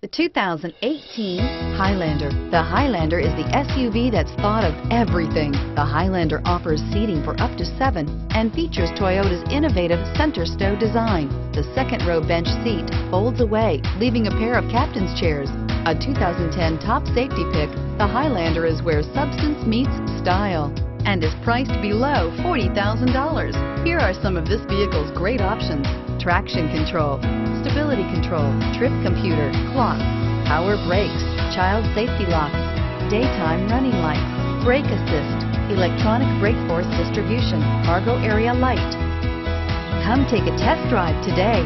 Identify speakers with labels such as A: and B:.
A: The 2018 Highlander. The Highlander is the SUV that's thought of everything. The Highlander offers seating for up to 7 and features Toyota's innovative center stow design. The second row bench seat folds away, leaving a pair of captain's chairs. A 2010 top safety pick, the Highlander is where substance meets style and is priced below $40,000. Here are some of this vehicle's great options: traction control, stability control, trip computer, clock, power brakes, child safety locks, daytime running lights, brake assist, electronic brake force distribution, cargo area light. Come take a test drive today.